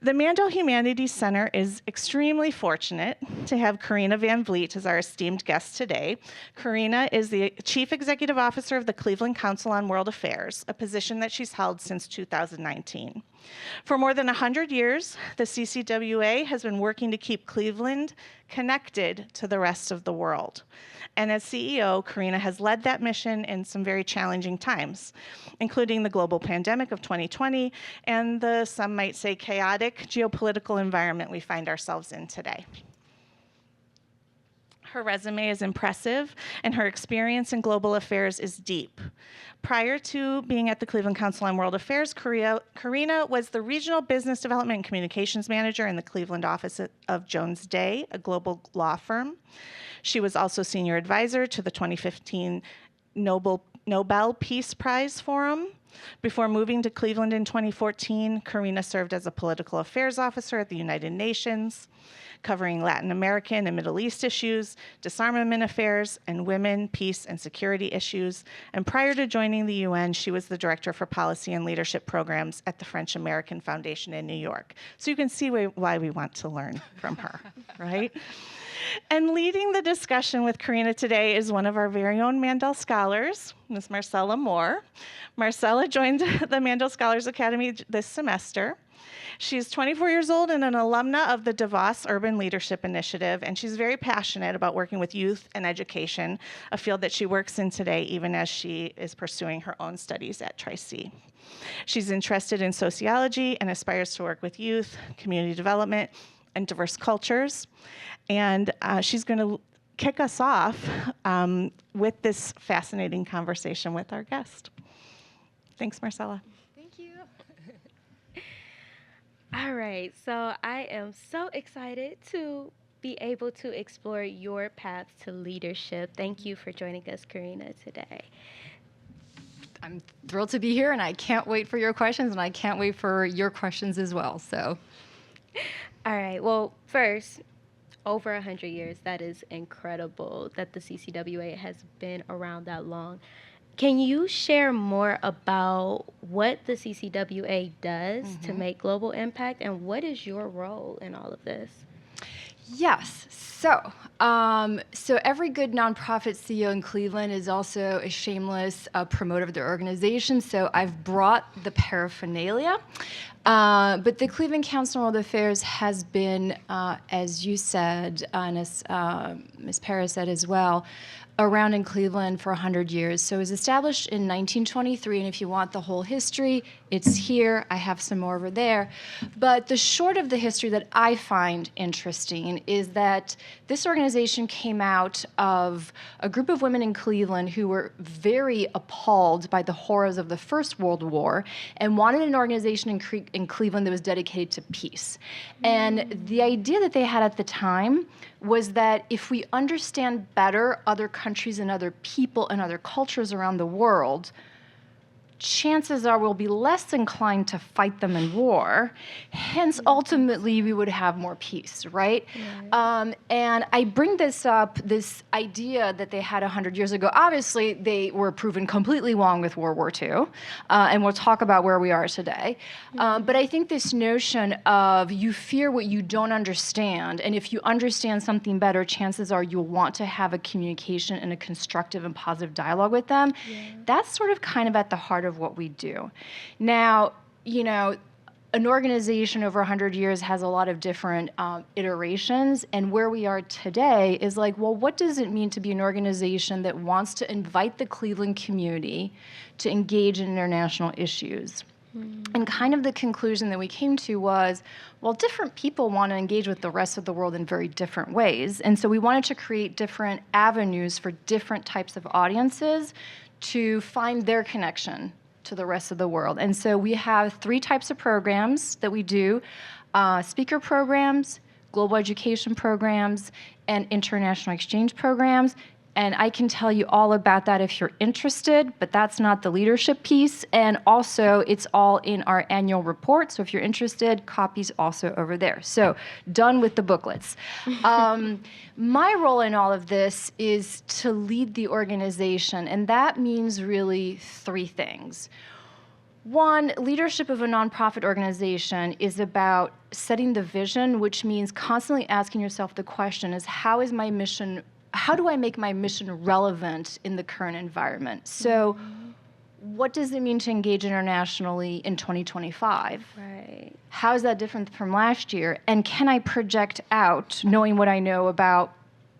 The Mandel Humanities Center is extremely fortunate to have Carina Van Vliet as our esteemed guest today. Carina is the Chief Executive Officer of the Cleveland Council on World Affairs, a position that she's held since 2019. For more than 100 years, the CCWA has been working to keep Cleveland connected to the rest of the world. And as CEO, Carina has led that mission in some very challenging times, including the global pandemic of 2020 and the, some might say, chaotic geopolitical environment we find ourselves in today. Her resume is impressive, and her experience in global affairs is deep. Prior to being at the Cleveland Council on World Affairs, Carina was the Regional Business Development and Communications Manager in the Cleveland office of Jones Day, a global law firm. She was also Senior Advisor to the 2015 Nobel Peace Prize Forum. Before moving to Cleveland in 2014, Carina served as a political affairs officer at the United Nations, covering Latin American and Middle East issues, disarmament affairs, and women, peace, and security issues. And prior to joining the UN, she was the Director for Policy and Leadership Programs at the French American Foundation in New York. So you can see why we want to learn from her, right? And leading the discussion with Carina today is one of our very own Mandel Scholars, Ms. Marcella Moore. Marcella joined the Mandel Scholars Academy this semester. She's 24 years old and an alumna of the DeVos Urban Leadership Initiative, and she's very passionate about working with youth and education, a field that she works in today, even as she is pursuing her own studies at Tri-C. She's interested in sociology and aspires to work with youth, community development, and diverse cultures. And she's going to kick us off with this fascinating conversation with our guest. Thanks, Marcella. Thank you. All right, so I am so excited to be able to explore your path to leadership. Thank you for joining us, Carina, today. I'm thrilled to be here, and I can't wait for your questions, and I can't wait for your questions as well. So, all right, well, first, over 100 years, that is incredible that the CCWA has been around that long. Can you share more about what the CCWA does to make global impact, and what is your role in all of this? Yes. So every good nonprofit CEO in Cleveland is also a shameless promoter of their organization. So I've brought the paraphernalia. But the Cleveland Council on World Affairs has been, as you said, and as Ms. Paris said as well, around in Cleveland for 100 years. So it was established in 1923, and if you want the whole history, it's here. I have some more over there. But the short of the history that I find interesting is that this organization came out of a group of women in Cleveland who were very appalled by the horrors of the First World War and wanted an organization in Cleveland that was dedicated to peace. And the idea that they had at the time was that if we understand better other countries and other people and other cultures around the world, chances are we'll be less inclined to fight them in war. Hence, ultimately, we would have more peace, right? And I bring this up, this idea that they had 100 years ago. Obviously, they were proven completely wrong with World War II, and we'll talk about where we are today. But I think this notion of you fear what you don't understand, and if you understand something better, chances are you'll want to have a communication and a constructive and positive dialogue with them. That's sort of kind of at the heart of what we do. Now, you know, an organization over 100 years has a lot of different iterations, and where we are today is like, well, what does it mean to be an organization that wants to invite the Cleveland community to engage in international issues? And kind of the conclusion that we came to was, well, different people want to engage with the rest of the world in very different ways, and so we wanted to create different avenues for different types of audiences to find their connection to the rest of the world. And so we have 3 types of programs that we do: speaker programs, global education programs, and international exchange programs. And I can tell you all about that if you're interested, but that's not the leadership piece. And also, it's all in our annual report. So if you're interested, copies also over there. So done with the booklets. My role in all of this is to lead the organization, and that means really 3 things. One, leadership of a nonprofit organization is about setting the vision, which means constantly asking yourself the question is, how do I make my mission relevant in the current environment? So what does it mean to engage internationally in 2025? Right. How is that different from last year? And can I project out, knowing what I know about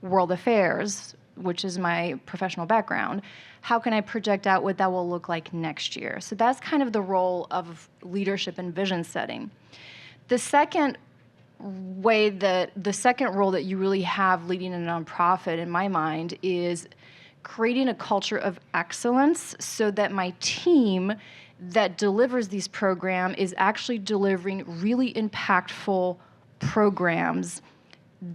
world affairs, which is my professional background, how can I project out what that will look like next year? So that's kind of the role of leadership and vision setting. The second role that you really have leading a nonprofit, in my mind, is creating a culture of excellence so that my team that delivers these programs is actually delivering really impactful programs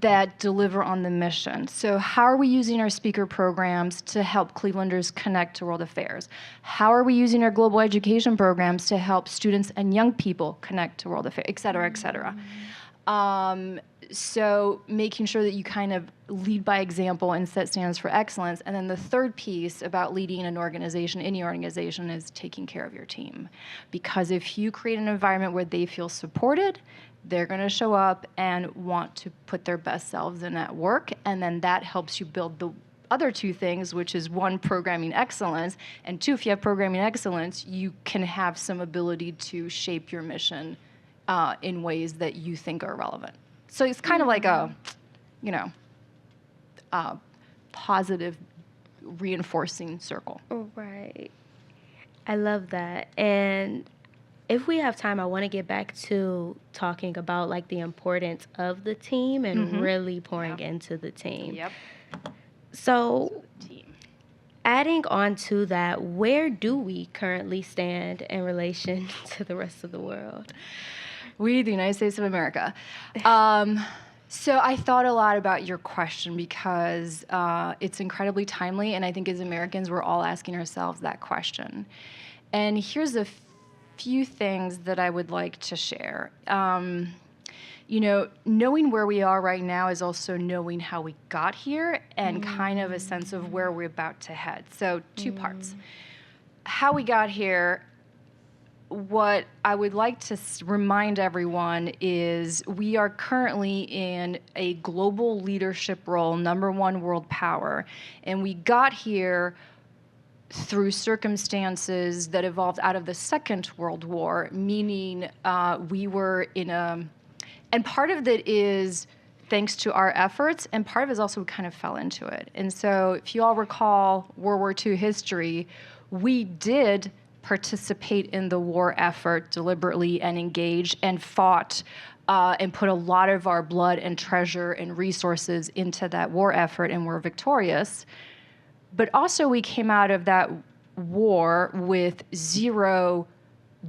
that deliver on the mission. So how are we using our speaker programs to help Clevelanders connect to world affairs? How are we using our global education programs to help students and young people connect to world affairs, et cetera, et cetera? So making sure that you kind of lead by example and set standards for excellence. And then the third piece about leading an organization, any organization, is taking care of your team. Because if you create an environment where they feel supported, they're going to show up and want to put their best selves in at work. And then that helps you build the other two things, which is one, programming excellence, and two, if you have programming excellence, you can have some ability to shape your mission in ways that you think are relevant. So it's kind of like a, positive reinforcing circle. Right. I love that. And if we have time, I want to get back to talking about like the importance of the team and really pouring into the team. Yep. So adding on to that, where do we currently stand in relation to the rest of the world? We, the United States of America. So I thought a lot about your question because it's incredibly timely, and I think as Americans, we're all asking ourselves that question. And here's a few things that I would like to share. Knowing where we are right now is also knowing how we got here and kind of a sense of where we're about to head. So two parts. How we got here. What I would like to remind everyone is we are currently in a global leadership role, number one world power, and we got here through circumstances that evolved out of the Second World War, meaning we were in and part of it is thanks to our efforts, and part of it is also we kind of fell into it. And so if you all recall World War II history, we did participate in the war effort deliberately and engaged and fought and put a lot of our blood and treasure and resources into that war effort, and were victorious. But also we came out of that war with zero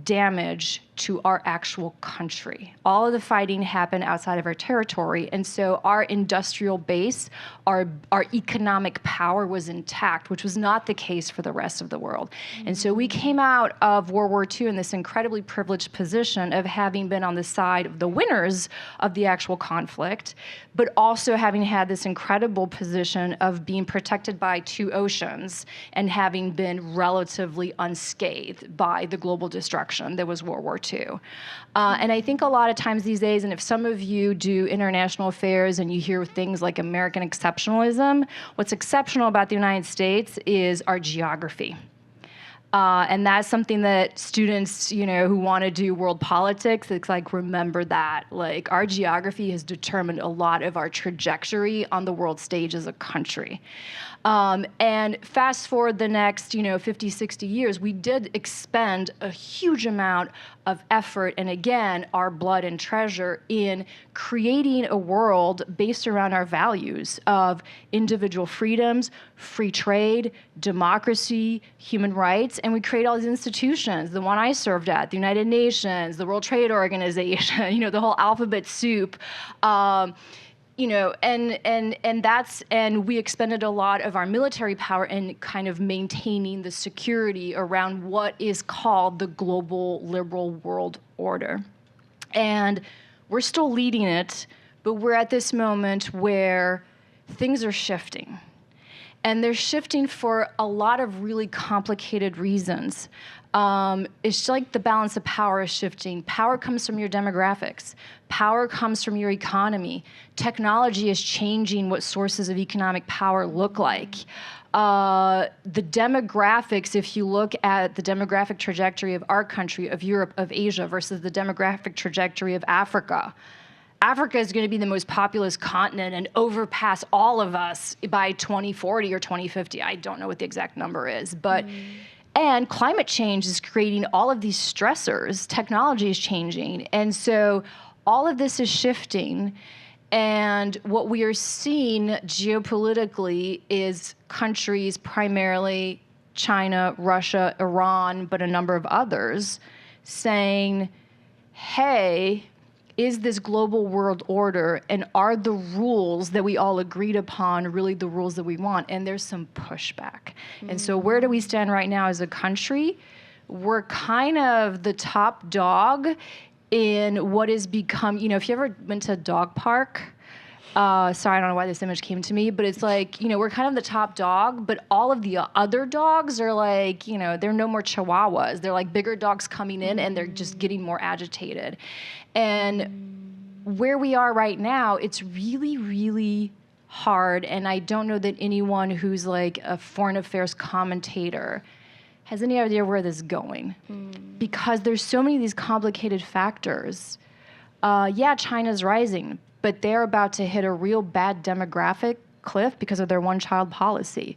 damage to our actual country. All of the fighting happened outside of our territory, and so our industrial base, our economic power was intact, which was not the case for the rest of the world. And so we came out of World War II in this incredibly privileged position of having been on the side of the winners of the actual conflict, but also having had this incredible position of being protected by two oceans and having been relatively unscathed by the global destruction that was World War II. And I think a lot of times these days, and if some of you do international affairs and you hear things like American exceptionalism, what's exceptional about the United States is our geography. And that's something that students, who want to do world politics, it's like, remember that. Like, our geography has determined a lot of our trajectory on the world stage as a country. And fast forward the next, 50, 60 years, we did expend a huge amount of effort and, again, our blood and treasure in creating a world based around our values of individual freedoms, free trade, democracy, human rights, and we create all these institutions. The one I served at, the United Nations, the World Trade Organization, the whole alphabet soup. And we expended a lot of our military power in kind of maintaining the security around what is called the global liberal world order. And we're still leading it, but we're at this moment where things are shifting. And they're shifting for a lot of really complicated reasons. It's like the balance of power is shifting. Power comes from your demographics. Power comes from your economy. Technology is changing what sources of economic power look like. The demographics, if you look at the demographic trajectory of our country, of Europe, of Asia, versus the demographic trajectory of Africa, Africa is going to be the most populous continent and overpass all of us by 2040 or 2050. I don't know what the exact number is, but and climate change is creating all of these stressors. Technology is changing, and so all of this is shifting. And what we are seeing geopolitically is countries, primarily China, Russia, Iran, but a number of others, saying, hey, is this global world order, and are the rules that we all agreed upon really the rules that we want? And there's some pushback. And so where do we stand right now as a country? We're kind of the top dog in what has become, if you ever went to a dog park, sorry, I don't know why this image came to me, but it's like, we're kind of the top dog, but all of the other dogs are like, they're no more chihuahuas. They're like bigger dogs coming in, and they're just getting more agitated. And where we are right now, it's really, really hard. And I don't know that anyone who's like a foreign affairs commentator has any idea where this is going. Because there's so many of these complicated factors. Yeah, China's rising, but they're about to hit a real bad demographic cliff because of their one-child policy.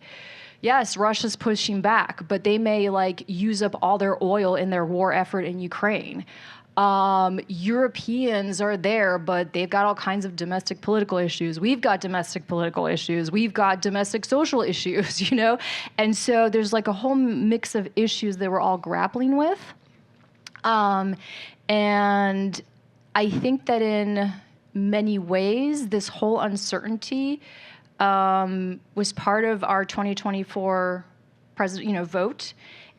Yes, Russia's pushing back, but they may use up all their oil in their war effort in Ukraine. Europeans are there, but they've got all kinds of domestic political issues. We've got domestic political issues. We've got domestic social issues, And so there's a whole mix of issues that we're all grappling with. And I think that in many ways, this whole uncertainty was part of our 2024 vote.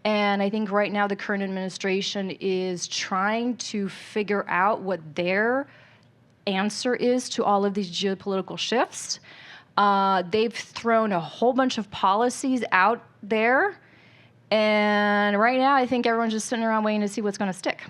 And I think right now the current administration is trying to figure out what their answer is to all of these geopolitical shifts. They've thrown a whole bunch of policies out there. And right now I think everyone's just sitting around waiting to see what's going to stick.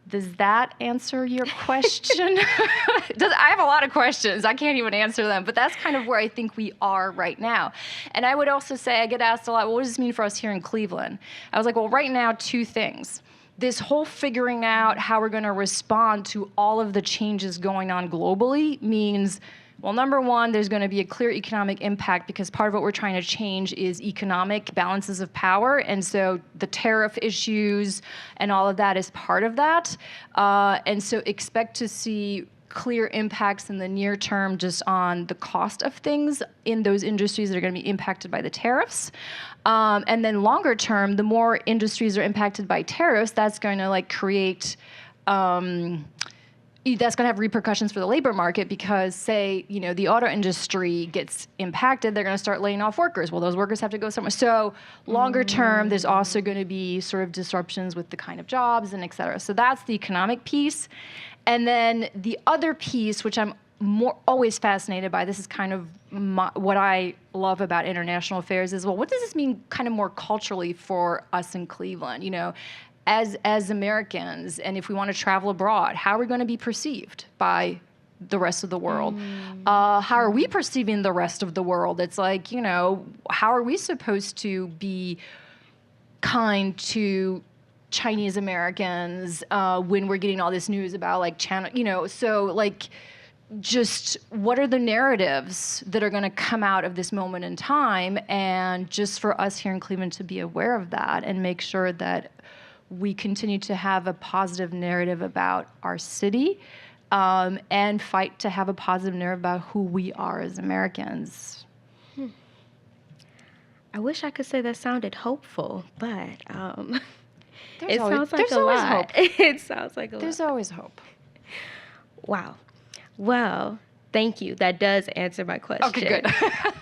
Does that answer your question? I have a lot of questions. I can't even answer them, but that's kind of where I think we are right now. And I would also say, I get asked a lot, well, what does this mean for us here in Cleveland? I was like, well, right now, two things. This whole figuring out how we're going to respond to all of the changes going on globally means, well, number one, there's going to be a clear economic impact because part of what we're trying to change is economic balances of power. And so the tariff issues and all of that is part of that. And so expect to see clear impacts in the near term just on the cost of things in those industries that are going to be impacted by the tariffs. And then longer term, the more industries are impacted by tariffs, that's going to create that's going to have repercussions for the labor market because, say, the auto industry gets impacted, they're going to start laying off workers. Well, those workers have to go somewhere. So longer term, there's also going to be sort of disruptions with the kind of jobs and et cetera. So that's the economic piece. And then the other piece, which I'm always fascinated by, this is kind of what I love about international affairs is, well, what does this mean kind of more culturally for us in Cleveland? As Americans, and if we want to travel abroad, how are we going to be perceived by the rest of the world? How are we perceiving the rest of the world? It's like, how are we supposed to be kind to Chinese Americans when we're getting all this news about China, so just what are the narratives that are going to come out of this moment in time? And just for us here in Cleveland to be aware of that and make sure that we continue to have a positive narrative about our city and fight to have a positive narrative about who we are as Americans. I wish I could say that sounded hopeful, but it sounds like a lot. It sounds like a lot. There's always hope. Wow. Well, thank you. That does answer my question. Okay, good.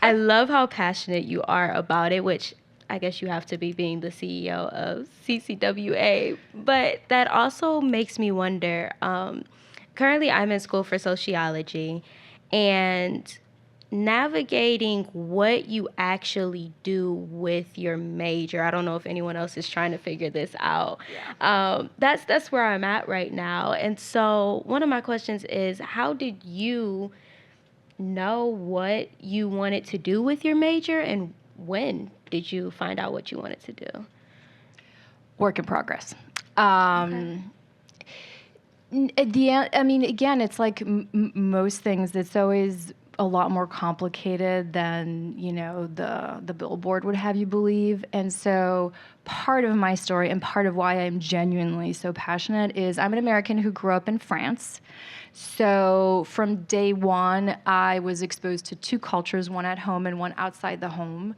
I love how passionate you are about it, which I guess you have to be being the CEO of CCWA. But that also makes me wonder, currently I'm in school for sociology, and navigating what you actually do with your major. I don't know if anyone else is trying to figure this out. Yeah. That's where I'm at right now. And so one of my questions is, how did you know what you wanted to do with your major, and when did you find out what you wanted to do? Work in progress. Okay. I mean, again, it's like most things. It's always a lot more complicated than, you know, the billboard would have you believe. And so part of my story and part of why I'm genuinely so passionate is I'm an American who grew up in France. So from day one, I was exposed to two cultures, one at home and one outside the home.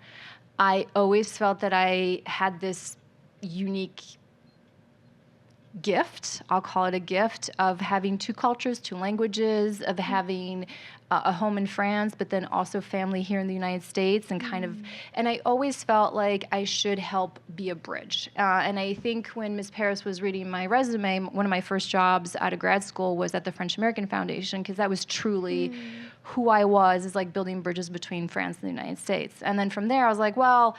I always felt that I had this unique gift, I'll call it a gift, of having two cultures, two languages, of having a home in France, but then also family here in the United States, and and I always felt like I should help be a bridge. And I think when Ms. Paris was reading my resume, one of my first jobs out of grad school was at the French American Foundation, because that was truly who I was, is like building bridges between France and the United States. And then from there, I was like, well,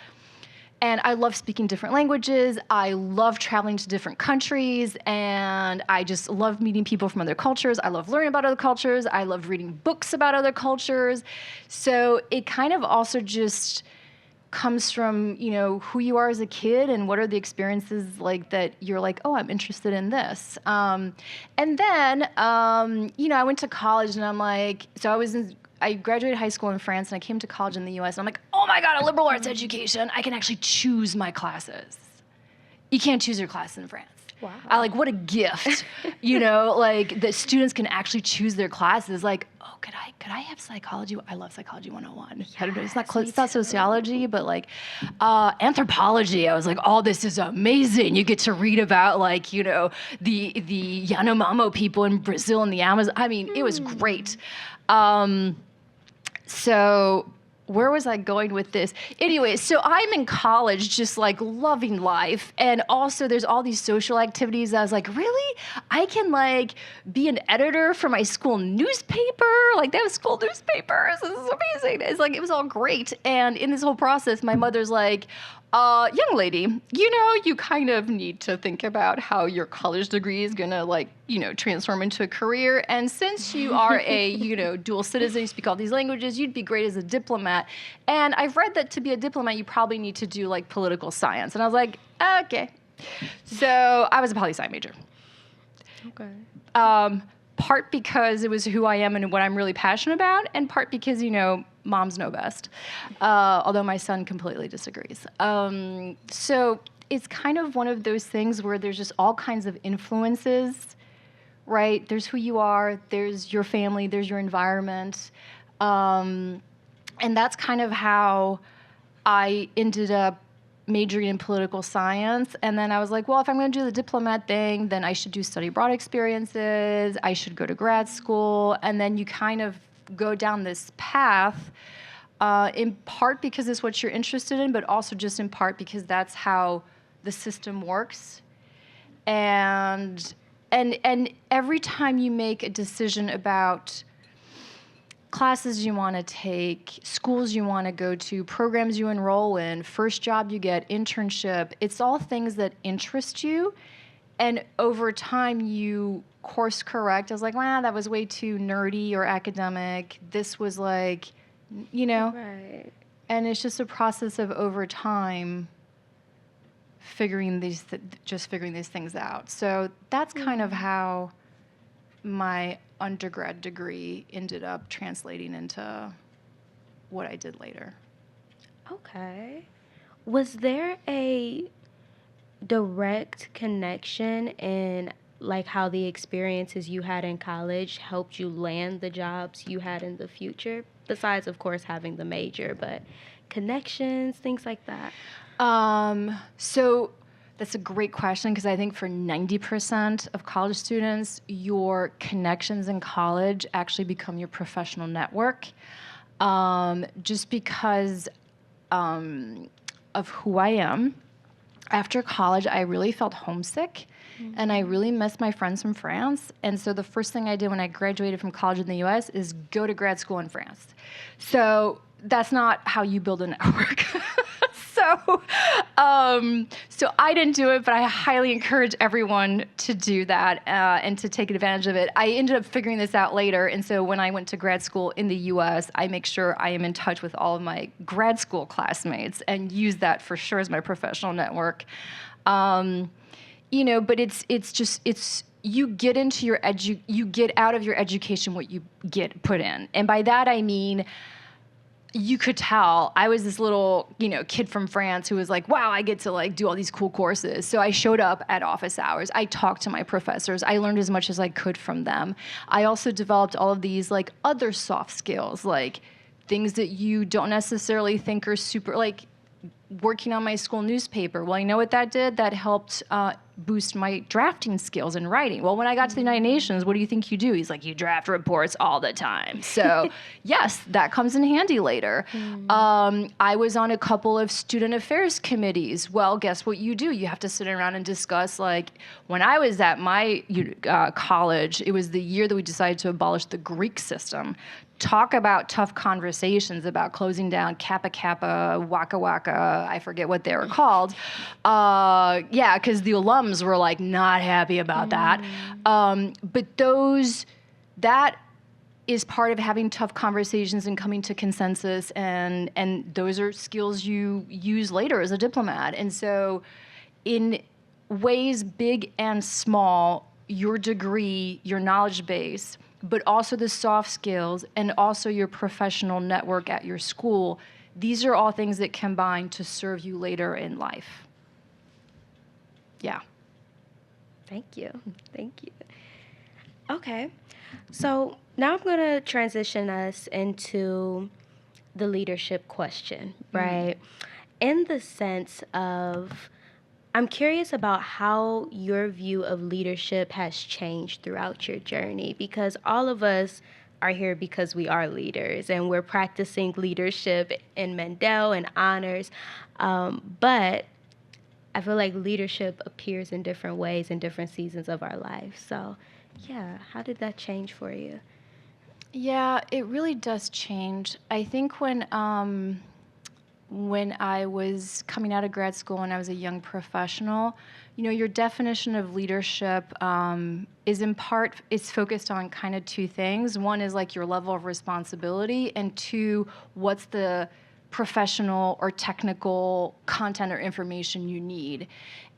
and I love speaking different languages. I love traveling to different countries. And I just love meeting people from other cultures. I love learning about other cultures. I love reading books about other cultures. So it kind of also just comes from, you know, who you are as a kid and what are the experiences like that you're like, oh, I'm interested in this. And then, you know, I went to college and I'm like, I graduated high school in France and I came to college in the US and I'm like, oh my God, a liberal arts education. I can actually choose my classes. You can't choose your class in France. Wow. I like, what a gift, you know, like that students can actually choose their classes. Like, oh, could I have psychology? I love psychology 101. Yes, I don't know, it's not sociology, but like anthropology. I was like, oh, this is amazing. You get to read about like, you know, the Yanomamo people in Brazil and the Amazon. I mean, it was great. So where was I going with this? Anyway, so I'm in college just like loving life. And also there's all these social activities. I was like, really? I can like be an editor for my school newspaper? Like they have school newspapers. This is amazing. It's like, it was all great. And in this whole process, my mother's like, young lady, you know, you kind of need to think about how your college degree is gonna like, you know, transform into a career. And since you are a, you know, dual citizen, you speak all these languages, you'd be great as a diplomat. And I've read that to be a diplomat, you probably need to do like political science. And I was like, okay. So I was a poli-sci major. Okay. Part because it was who I am and what I'm really passionate about, and part because, you know, moms know best, although my son completely disagrees. So it's kind of one of those things where there's just all kinds of influences, right? There's who you are, there's your family, there's your environment. And that's kind of how I ended up majoring in political science. And then I was like, well, if I'm going to do the diplomat thing, then I should do study abroad experiences. I should go to grad school. And then you kind of go down this path, in part because it's what you're interested in, but also just in part because that's how the system works. And every time you make a decision about classes you want to take, schools you want to go to, programs you enroll in, first job you get, internship, it's all things that interest you. And over time you course correct. I was like, wow, that was way too nerdy or academic. This was like, you know, Right. and it's just a process of over time figuring these things out. So that's kind of how my undergrad degree ended up translating into what I did later. Okay. Was there a direct connection in like how the experiences you had in college helped you land the jobs you had in the future? Besides, of course, having the major, but connections, things like that. So that's a great question, because I think for 90% of college students, your connections in college actually become your professional network, just because of who I am. after college, I really felt homesick. And I really missed my friends from France. And so the first thing I did when I graduated from college in the US is go to grad school in France. So that's not how you build a network. So I didn't do it, but I highly encourage everyone to do that and to take advantage of it. I ended up figuring this out later. And so when I went to grad school in the US, I make sure I am in touch with all of my grad school classmates and use that for sure as my professional network. But it's you get into you get out of your education what you get put in. And by that I mean, you could tell I was this little, kid from France who was like, wow, I get to like do all these cool courses. So I showed up at office hours. I talked to my professors. I learned as much as I could from them. I also developed all of these like other soft skills, like things that you don't necessarily think are super, like working on my school newspaper. Well, you know what that did? That helped boost my drafting skills and writing. Well, when I got to the United Nations, what do you think you do? He's like, you draft reports all the time. So yes, that comes in handy later. I was on a couple of student affairs committees. Well, guess what you do? You have to sit around and discuss, like, when I was at my college, it was the year that we decided to abolish the Greek system. Talk about tough conversations about closing down Kappa Kappa, Waka Waka, I forget what they were called. Because the alums were like not happy about that. But that is part of having tough conversations and coming to consensus, and those are skills you use later as a diplomat. And so in ways big and small, your degree, your knowledge base, but also the soft skills and also your professional network at your school, these are all things that combine to serve you later in life. Yeah. Thank you. Okay. So now I'm going to transition us into the leadership question, right? In the sense of, I'm curious about how your view of leadership has changed throughout your journey, because all of us are here because we are leaders and we're practicing leadership in Mandel and honors. But I feel like leadership appears in different ways in different seasons of our life. So, yeah, how did that change for you? Yeah, it really does change. I think when I was coming out of grad school and I was a young professional, your definition of leadership is in part, it's focused on kind of two things. One is like your level of responsibility, and two, what's the professional or technical content or information you need.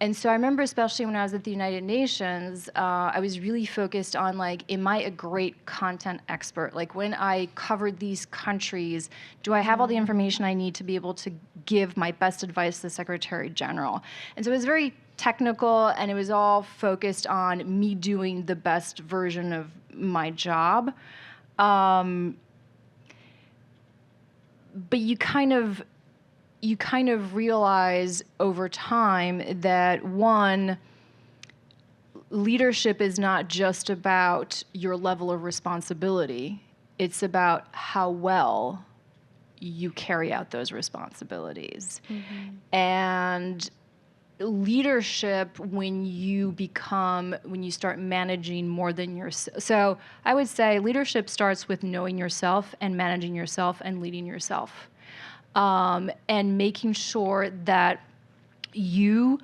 And so I remember, especially when I was at the United Nations, I was really focused on, like, am I a great content expert? Like, when I covered these countries, do I have all the information I need to be able to give my best advice to the Secretary General? And so it was very technical, and it was all focused on me doing the best version of my job. But you kind of realize over time that, one, leadership is not just about your level of responsibility. It's about how well you carry out those responsibilities. And leadership, when you start managing more than yourself. So I would say leadership starts with knowing yourself and managing yourself and leading yourself. And making sure that you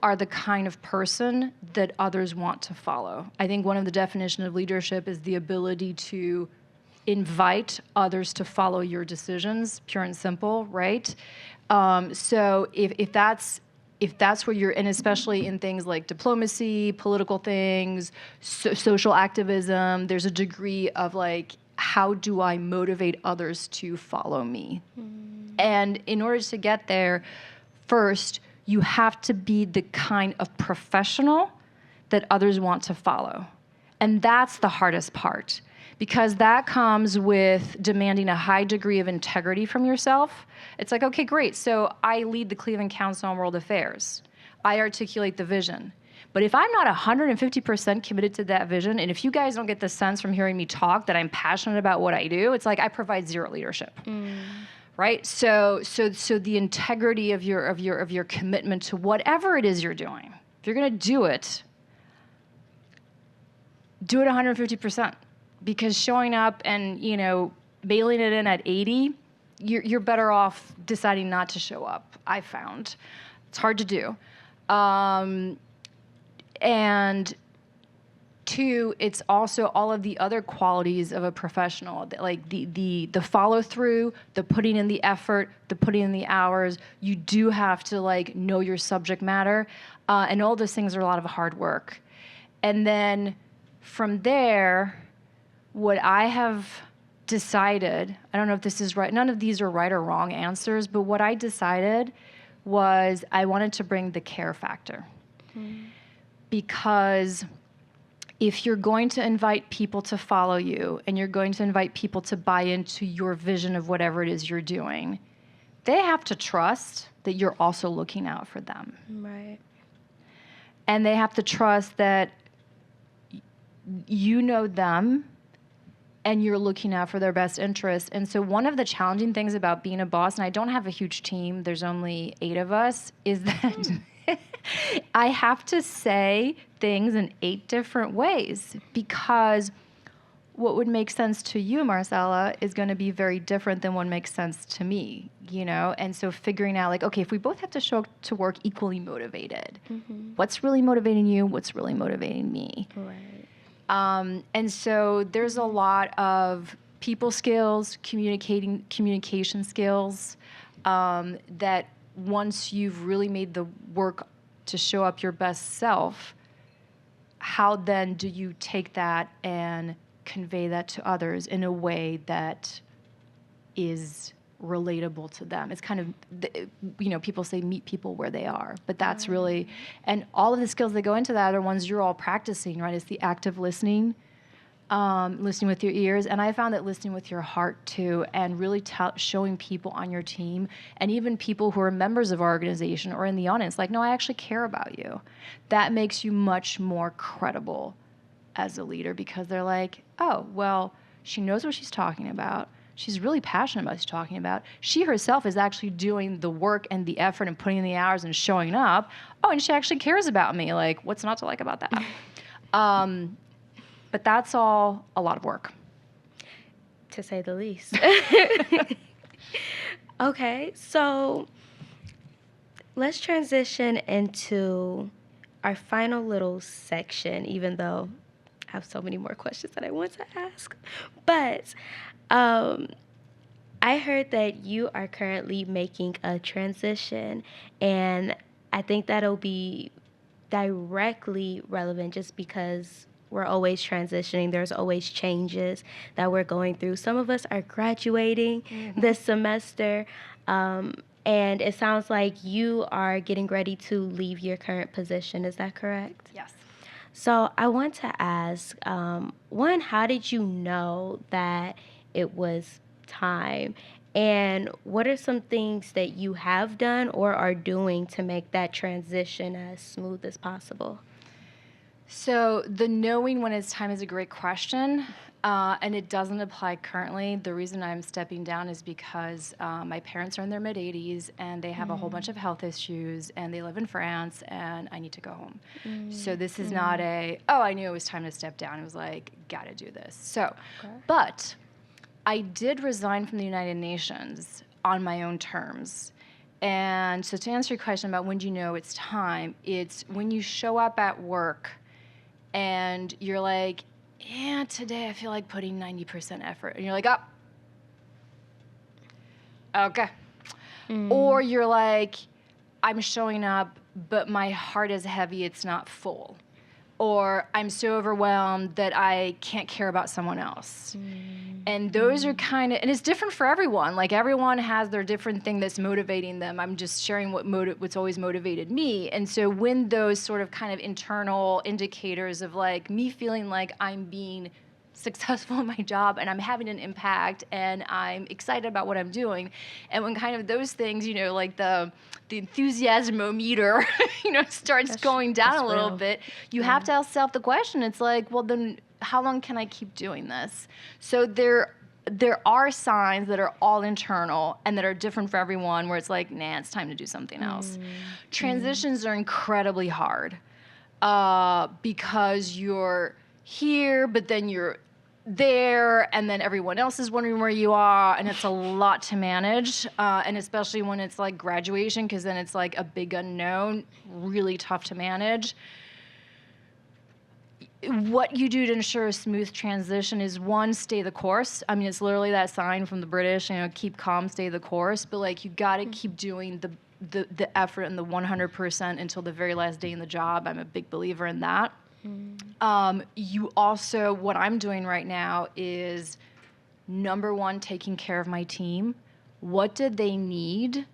are the kind of person that others want to follow. I think one of the definitions of leadership is the ability to invite others to follow your decisions, pure and simple, right? So if that's where you're, and especially in things like diplomacy, political things, social activism, there's a degree of like, how do I motivate others to follow me? And in order to get there, first, you have to be the kind of professional that others want to follow. And that's the hardest part, because that comes with demanding a high degree of integrity from yourself. It's like, okay, great. So I lead the Cleveland Council on World Affairs. I articulate the vision. But if I'm not 150% committed to that vision, and if you guys don't get the sense from hearing me talk that I'm passionate about what I do, it's like I provide zero leadership, right? So the integrity of your commitment to whatever it is you're doing. If you're going to do it 150%, because showing up and, mailing it in at 80, you're better off deciding not to show up, I found. It's hard to do. And two, it's also all of the other qualities of a professional, like the follow through, the putting in the effort, the putting in the hours. You do have to know your subject matter, and all those things are a lot of hard work. And then from there, what I have decided, I don't know if this is right, none of these are right or wrong answers, but what I decided was I wanted to bring the care factor. Because if you're going to invite people to follow you and you're going to invite people to buy into your vision of whatever it is you're doing, they have to trust that you're also looking out for them. Right. And they have to trust that you know them and you're looking out for their best interests. And so one of the challenging things about being a boss, and I don't have a huge team, there's only 8 of us, is that I have to say things in 8 different ways, because what would make sense to you, Marcella, is going to be very different than what makes sense to me, And so figuring out okay, if we both have to show up to work equally motivated, what's really motivating you? What's really motivating me? Right. And so there's a lot of people skills, communication skills, that once you've really made the work to show up your best self, how then do you take that and convey that to others in a way that is relatable to them? It's kind of, people say meet people where they are, but that's really, and all of the skills that go into that are ones you're all practicing, right? It's the active listening, listening with your ears. And I found that listening with your heart too, and really showing people on your team and even people who are members of our organization or in the audience, no, I actually care about you. That makes you much more credible as a leader, because they're like, oh, well, she knows what she's talking about. She's really passionate about what she's talking about. She herself is actually doing the work and the effort and putting in the hours and showing up. Oh, and she actually cares about me. What's not to like about that? But that's all a lot of work, To say the least. Okay, so let's transition into our final little section, even though I have so many more questions that I want to ask. But I heard that you are currently making a transition, and I think that'll be directly relevant just because we're always transitioning. There's always changes that we're going through. Some of us are graduating this semester, and it sounds like you are getting ready to leave your current position. Is that correct? Yes. So I want to ask, one, how did you know that it was time? And what are some things that you have done or are doing to make that transition as smooth as possible? So the knowing when it's time is a great question, and it doesn't apply currently. The reason I'm stepping down is because my parents are in their mid-80s, and they have a whole bunch of health issues, and they live in France, and I need to go home. So this is not I knew it was time to step down. It was gotta do this. So, but I did resign from the United Nations on my own terms. And so to answer your question about when do you know it's time, it's when you show up at work and you're like, yeah, today I feel like putting 90% effort. And you're like, oh, okay. Or you're like, I'm showing up, but my heart is heavy, it's not full. Or I'm so overwhelmed that I can't care about someone else. And those are kind of, and it's different for everyone. Everyone has their different thing that's motivating them. I'm just sharing what's always motivated me. And so when those sort of kind of internal indicators of me feeling like I'm being successful in my job and I'm having an impact and I'm excited about what I'm doing, and when kind of those things, the enthusiasmometer, starts going down a little bit, you have to ask yourself the question. It's well, then how long can I keep doing this? So there there are signs that are all internal and that are different for everyone, where it's like, nah, it's time to do something else. Transitions are incredibly hard because you're here, but then you're there, and then everyone else is wondering where you are, and it's a lot to manage, and especially when it's like graduation, because then it's like a big unknown, really tough to manage. What you do to ensure a smooth transition is, one, stay the course. I mean, it's literally that sign from the British, keep calm, stay the course, but like you got to keep doing the effort and the 100% until the very last day in the job. I'm a big believer in that. You also, what I'm doing right now is, number one, taking care of my team. What did they need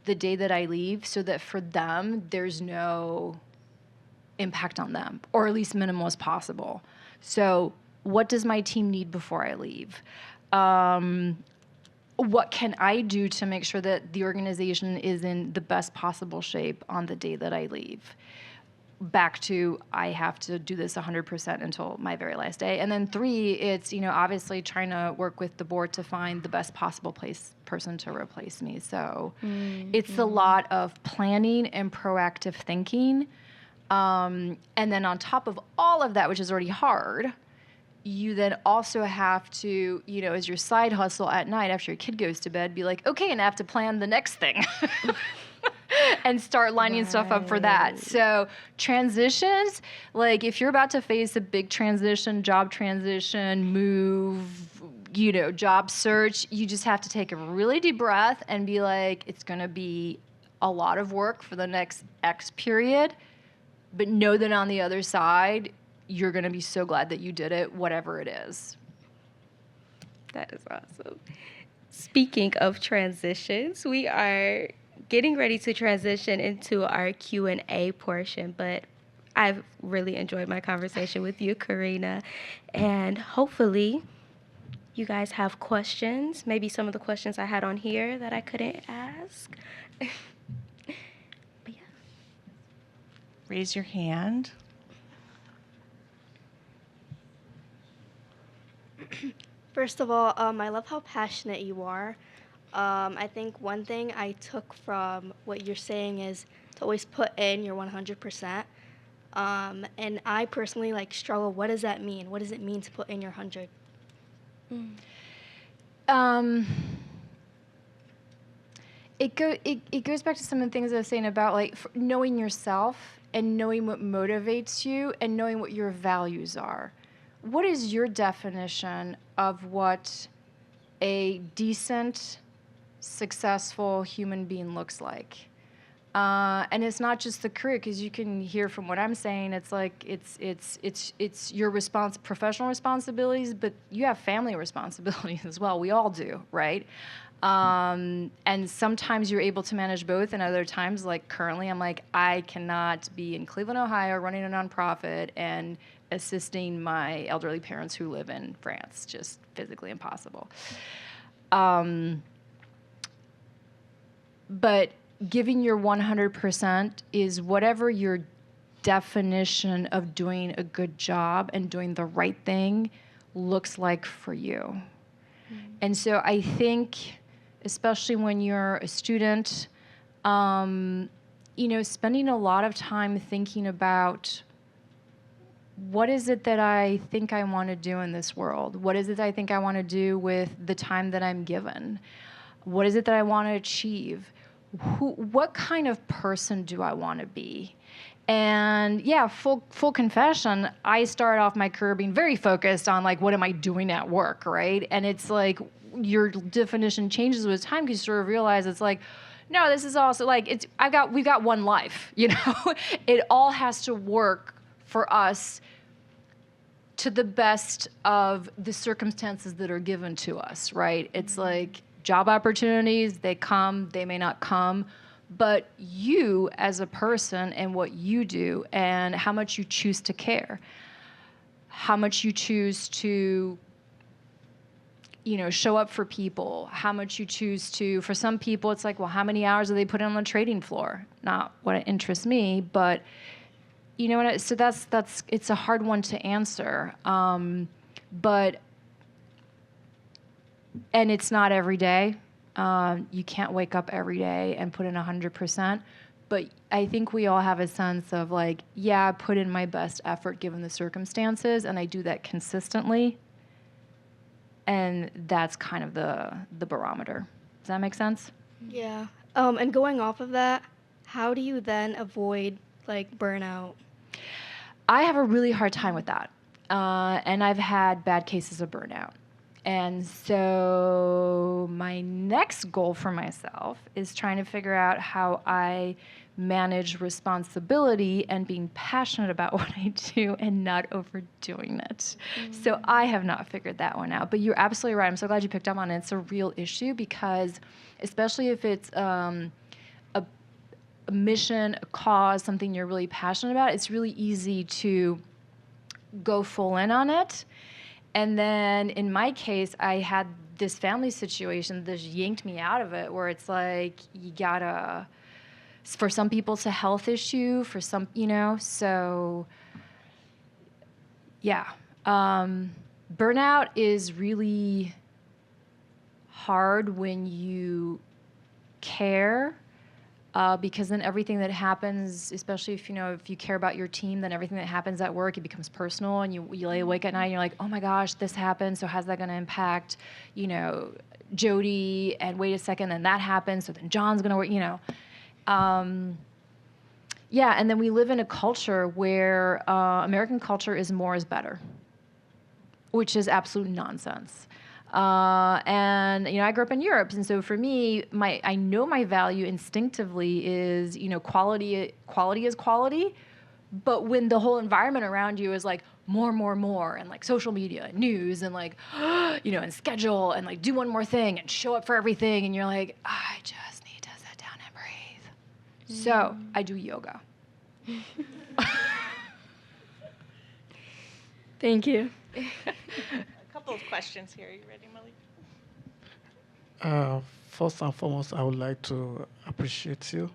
the day that I leave, so that for them, there's no impact on them, or at least minimal as possible. So what does my team need before I leave? What can I do to make sure that the organization is in the best possible shape on the day that I leave? Back to, I have to do this 100% until my very last day. And then 3, it's, obviously trying to work with the board to find the best possible person to replace me. So it's a lot of planning and proactive thinking. And then on top of all of that, which is already hard, you then also have to, as your side hustle at night after your kid goes to bed, be like, okay, and I have to plan the next thing. And start lining stuff up for that. So transitions, like if you're about to face a big transition, job transition, move, job search, you just have to take a really deep breath and be like, it's going to be a lot of work for the next X period, but know that on the other side, you're going to be so glad that you did it, whatever it is. That is awesome. Speaking of transitions, we are getting ready to transition into our Q&A portion, but I've really enjoyed my conversation with you, Carina, and hopefully you guys have questions, maybe some of the questions I had on here that I couldn't ask. But yeah. Raise your hand. First of all, I love how passionate you are. I think one thing I took from what you're saying is to always put in your 100%. And I personally struggle. What does that mean? What does it mean to put in your 100? It goes back to some of the things I was saying about knowing yourself and knowing what motivates you and knowing what your values are. What is your definition of what a decent, successful human being looks like? And it's not just the career, because you can hear from what I'm saying, it's like it's your professional responsibilities, but you have family responsibilities as well. We all do, right? And sometimes you're able to manage both, and other times, like currently, I'm like, I cannot be in Cleveland, Ohio, running a nonprofit and assisting my elderly parents who live in France. Just physically impossible. But giving your 100% is whatever your definition of doing a good job and doing the right thing looks like for you. And so I think, especially when you're a student, spending a lot of time thinking about, what is it that I think I want to do in this world? What is it that I think I want to do with the time that I'm given? What is it that I want to achieve? What kind of person do I want to be? And yeah, full confession, I started off my career being very focused on what am I doing at work, right? And it's like your definition changes with time, because you sort of realize it's like, no, this is also we've got one life, It all has to work for us to the best of the circumstances that are given to us, right? It's like job opportunities, they come, they may not come, but you as a person and what you do and how much you choose to care, how much you choose to, show up for people, how much you choose to, for some people, it's like, well, how many hours do they put in on the trading floor? Not what interests me, but so that's it's a hard one to answer. But and it's not every day. You can't wake up every day and put in 100%. But I think we all have a sense of like, yeah, I put in my best effort given the circumstances, and I do that consistently. And that's kind of the barometer. Does that make sense? Yeah. And going off of that, how do you then avoid like burnout? I have a really hard time with that. And I've had bad cases of burnout. And so my next goal for myself is trying to figure out how I manage responsibility and being passionate about what I do and not overdoing it. So I have not figured that one out. But you're absolutely right. I'm so glad you picked up on it. It's a real issue because especially if it's a mission, a cause, something you're really passionate about, it's really easy to go full in on it. And then in my case, I had this family situation that yanked me out of it, where it's like, you gotta, for some people it's a health issue, for some, so yeah. Burnout is really hard when you care. Because then everything that happens, especially if you care about your team, then everything that happens at work, it becomes personal, and you lay awake at night and you're like, oh my gosh, this happened, so how's that going to impact, Jody, and wait a second, then that happened, so then John's going to work, yeah, and then we live in a culture where American culture is more is better, which is absolute nonsense. And I grew up in Europe, and so for me, I know my value instinctively is quality is quality, but when the whole environment around you is like more, and like social media and news and like and schedule and like do one more thing and show up for everything, and you're like, I just need to sit down and breathe. So I do yoga. Thank you. Couple of questions here. Are you ready, Malik? First and foremost, I would like to appreciate you.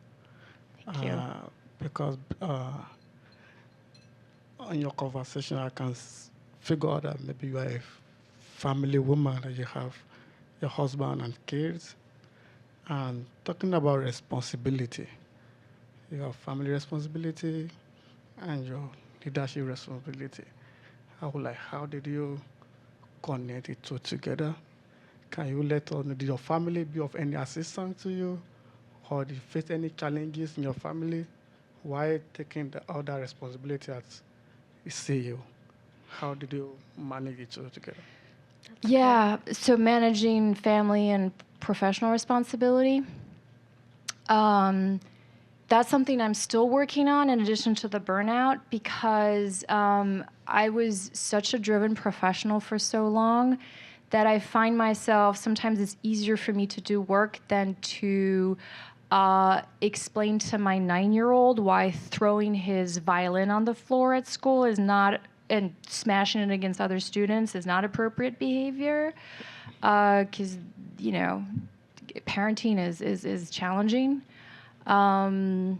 Thank you. Because on your conversation, I can figure out that maybe you are a family woman, that you have your husband and kids. And talking about responsibility, your family responsibility and your leadership responsibility, how did you connect the two together? Can you let us know, did your family be of any assistance to you? Or did you face any challenges in your family while taking the other responsibility as a CEO? How did you manage the two together? Yeah, so managing family and professional responsibility, that's something I'm still working on in addition to the burnout, because I was such a driven professional for so long that I find myself, sometimes it's easier for me to do work than to explain to my 9-year-old why throwing his violin on the floor at school is not, and smashing it against other students is not appropriate behavior. Because, parenting is challenging. But,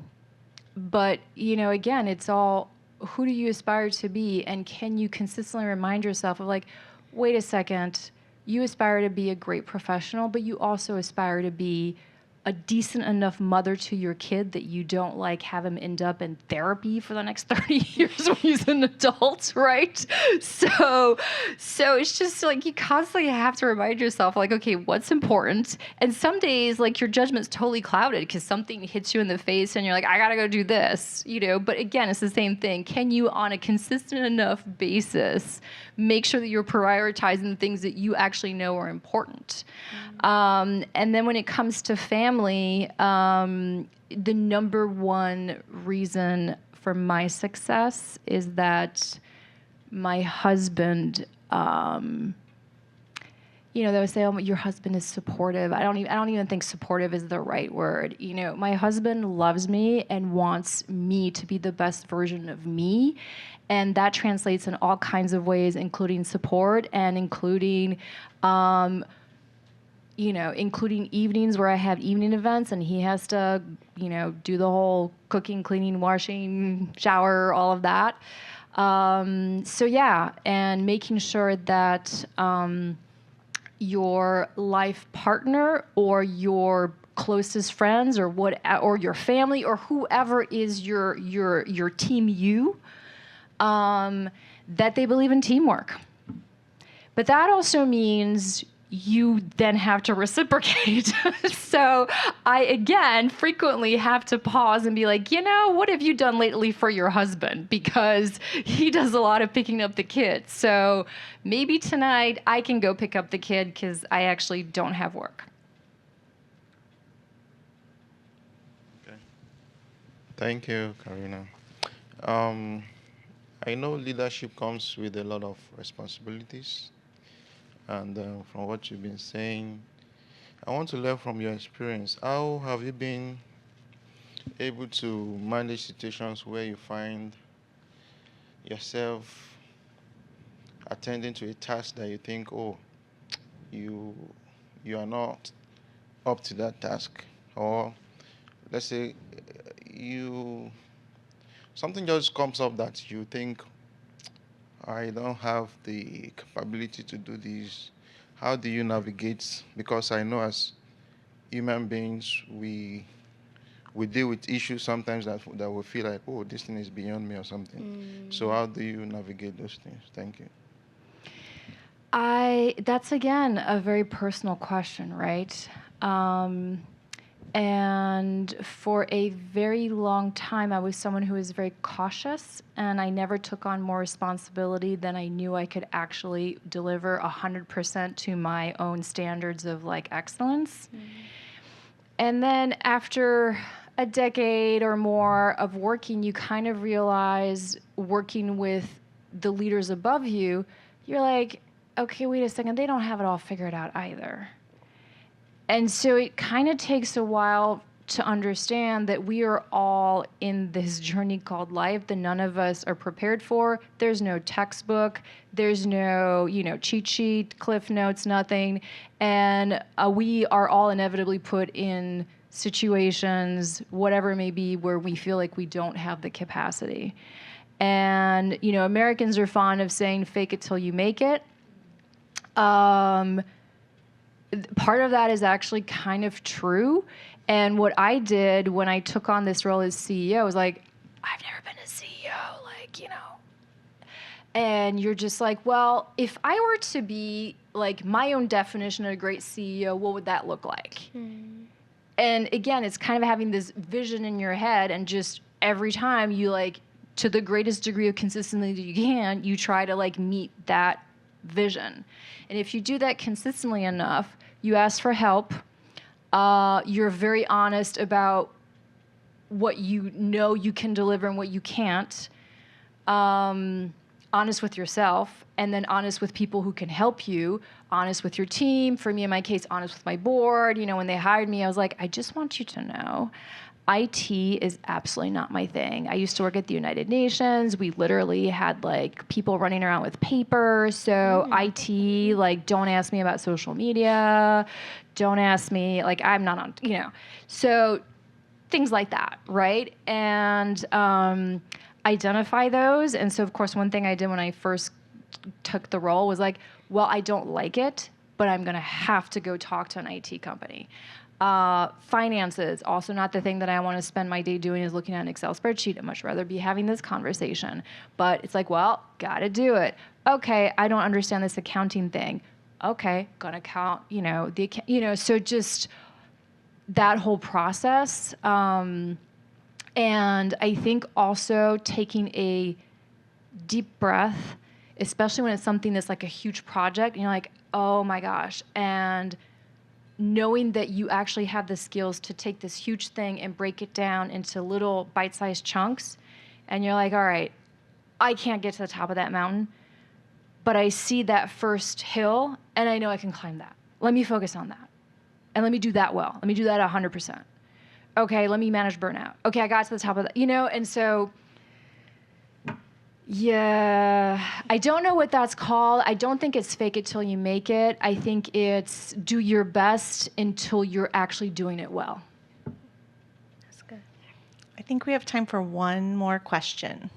again, it's all, who do you aspire to be? And can you consistently remind yourself of like, wait a second, you aspire to be a great professional, but you also aspire to be a decent enough mother to your kid that you don't like have him end up in therapy for the next 30 years when he's an adult, right? So it's just like you constantly have to remind yourself like, okay, what's important? And some days like your judgment's totally clouded because something hits you in the face and you're like, I gotta go do this, but again, it's the same thing. Can you on a consistent enough basis make sure that you're prioritizing the things that you actually know are important? And then when it comes to family, the number one reason for my success is that my husband, they would say, oh, your husband is supportive. I don't even think supportive is the right word. My husband loves me and wants me to be the best version of me. And that translates in all kinds of ways, including support and including evenings where I have evening events and he has to, do the whole cooking, cleaning, washing, shower, all of that. And making sure that, your life partner or your closest friends or or your family or whoever is your team that they believe in teamwork. But that also means you then have to reciprocate. So I, again, frequently have to pause and be like, what have you done lately for your husband? Because he does a lot of picking up the kids. So maybe tonight I can go pick up the kid because I actually don't have work. Okay. Thank you, Carina. I know leadership comes with a lot of responsibilities. And from what you've been saying, I want to learn from your experience. How have you been able to manage situations where you find yourself attending to a task that you think, oh, you are not up to that task, or let's say something just comes up that you think, I don't have the capability to do this. How do you navigate? Because I know as human beings, we deal with issues sometimes that we feel like, oh, this thing is beyond me or something. So how do you navigate those things? Thank you. That's, again, a very personal question, right? And for a very long time, I was someone who was very cautious, and I never took on more responsibility than I knew I could actually deliver 100% to my own standards of excellence. And then after a decade or more of working, you kind of realize, working with the leaders above you, you're like, okay, wait a second, they don't have it all figured out either. And so it kind of takes a while to understand that we are all in this journey called life that none of us are prepared for. There's no textbook. There's no, cheat sheet, cliff notes, nothing. And we are all inevitably put in situations, whatever it may be, where we feel like we don't have the capacity. And, Americans are fond of saying, fake it till you make it. Part of that is actually kind of true. And what I did when I took on this role as CEO was like, I've never been a CEO, And you're just like, well, if I were to be my own definition of a great CEO, what would that look like? And again, it's kind of having this vision in your head, and just every time you to the greatest degree of consistency that you can, you try to meet that vision. And if you do that consistently enough, you ask for help. You're very honest about what you can deliver and what you can't. Honest with yourself, and then honest with people who can help you. Honest with your team. For me, in my case, honest with my board. When they hired me, I was like, I just want you to know, IT is absolutely not my thing. I used to work at the United Nations. We literally had people running around with paper. So IT, don't ask me about social media. Don't ask me, I'm not on, So things like that, right? And identify those. And so, of course, one thing I did when I first took the role was well, I don't like it, but I'm going to have to go talk to an IT company. Finances, also not the thing that I want to spend my day doing is looking at an Excel spreadsheet. I'd much rather be having this conversation. But it's well, gotta do it. Okay, I don't understand this accounting thing. Okay, gonna count, so just that whole process. And I think also taking a deep breath, especially when it's something that's a huge project, and you're like, oh my gosh. And knowing that you actually have the skills to take this huge thing and break it down into little bite-sized chunks. And you're like, all right, I can't get to the top of that mountain, but I see that first hill and I know I can climb that. Let me focus on that. And let me do that well. Let me do that 100%. Okay, let me manage burnout. Okay, I got to the top of that, and so, yeah, I don't know what that's called. I don't think it's fake it till you make it. I think it's do your best until you're actually doing it well. That's good. I think we have time for one more question.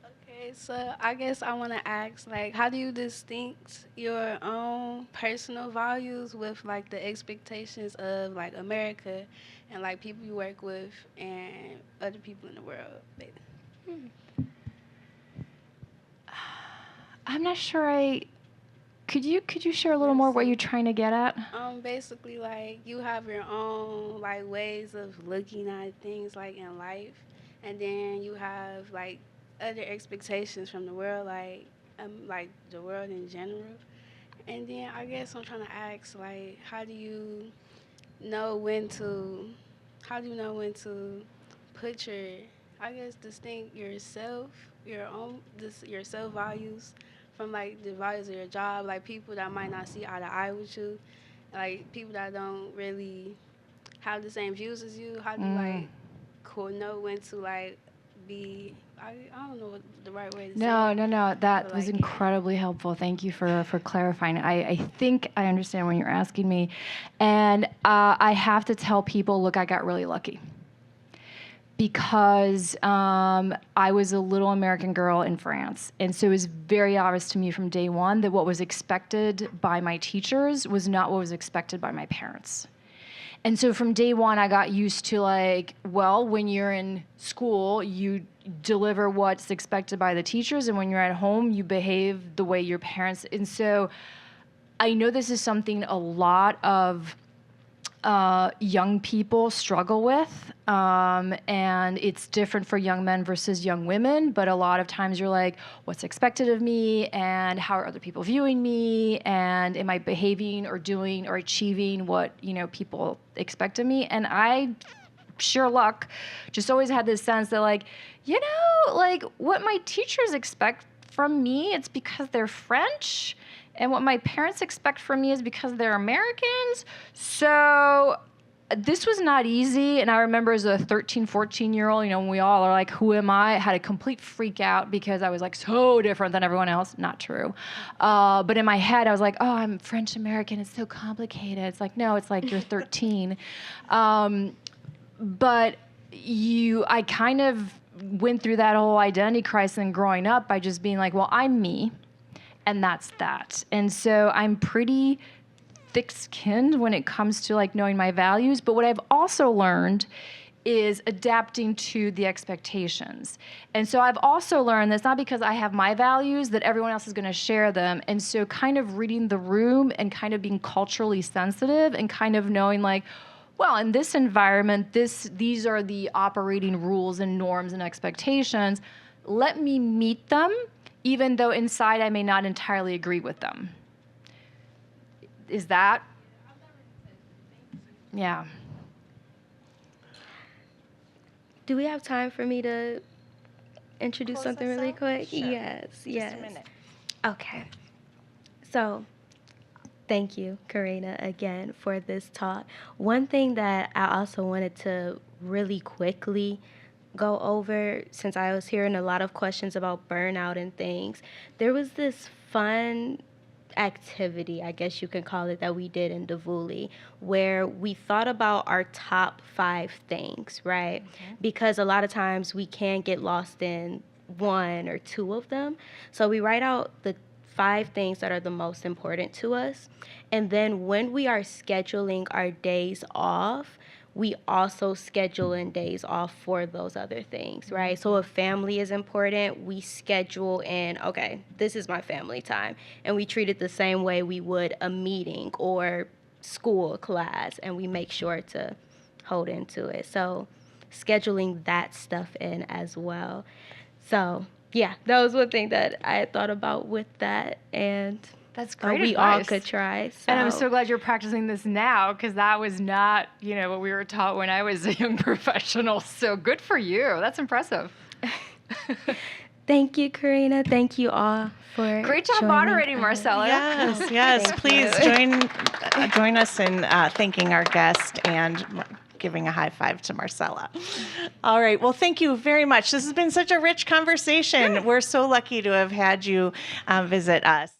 Okay, Okay, so I guess I want to ask, like, how do you distinct your own personal values with, like, the expectations of, like, America and, like, people you work with and other people in the world? I'm not sure could you share a little more what you're trying to get at? Basically, like, you have your own, like, ways of looking at things, like, in life, and then you have, like, other expectations from the world, like the world in general. And then I guess I'm trying to ask, like, how do you know when to put your, I guess, distinct yourself, your self values from, like, the values of your job, like people that might not see eye to eye with you, like people that don't really have the same views as you. How do you like know when to like be? I don't know what the right way to say it. No. That But, was like, incredibly helpful. Thank you for clarifying. I think I understand what you're asking me. And I have to tell people, look, I got really lucky. Because I was a little American girl in France. And so it was very obvious to me from day one that what was expected by my teachers was not what was expected by my parents. And so from day one, I got used to like, well, when you're in school, you deliver what's expected by the teachers. And when you're at home, you behave the way your parents. And so I know this is something a lot of young people struggle with, and it's different for young men versus young women, but a lot of times you're like, what's expected of me, and how are other people viewing me, and am I behaving or doing or achieving what, people expect of me? And I, sheer luck, just always had this sense that like, like what my teachers expect from me, it's because they're French. And what my parents expect from me is because they're Americans. So this was not easy. And I remember as a 13, 14-year-old, when we all are like, who am I had a complete freak out because I was like so different than everyone else. Not true. But in my head, I was like, oh, I'm French American. It's so complicated. It's like, no, it's like you're 13. But I kind of went through that whole identity crisis and growing up by just being like, well, I'm me. And that's that. And so I'm pretty thick-skinned when it comes to like knowing my values. But what I've also learned is adapting to the expectations. And so I've also learned that's not because I have my values that everyone else is going to share them. And so kind of reading the room and kind of being culturally sensitive and kind of knowing like, well, in this environment, these are the operating rules and norms and expectations. Let me meet them, even though inside I may not entirely agree with them. Is that? Yeah. Do we have time for me to introduce Close something us really out? quick? Sure. Yes. Just a minute. Okay. So, thank you, Carina, again for this talk. One thing that I also wanted to really quickly go over, since I was hearing a lot of questions about burnout and things, there was this fun activity, I guess you can call it, that we did in Davuli, where we thought about our top 5 things, right? Okay. Because a lot of times we can get lost in 1 or 2 of them. So we write out the 5 things that are the most important to us. And then when we are scheduling our days off, we also schedule in days off for those other things, right? So if family is important, we schedule in, okay, this is my family time. And we treat it the same way we would a meeting or school class, and we make sure to hold into it. So scheduling that stuff in as well. So yeah, that was one thing that I had thought about with that, and that's great we advice. all could try. So. And I'm so glad you're practicing this now, because that was not, what we were taught when I was a young professional. So good for you. That's impressive. Thank you, Carina. Thank you all for great job moderating, Marcella. Yes. Please join us in thanking our guest and giving a high five to Marcella. All right. Well, thank you very much. This has been such a rich conversation. We're so lucky to have had you visit us.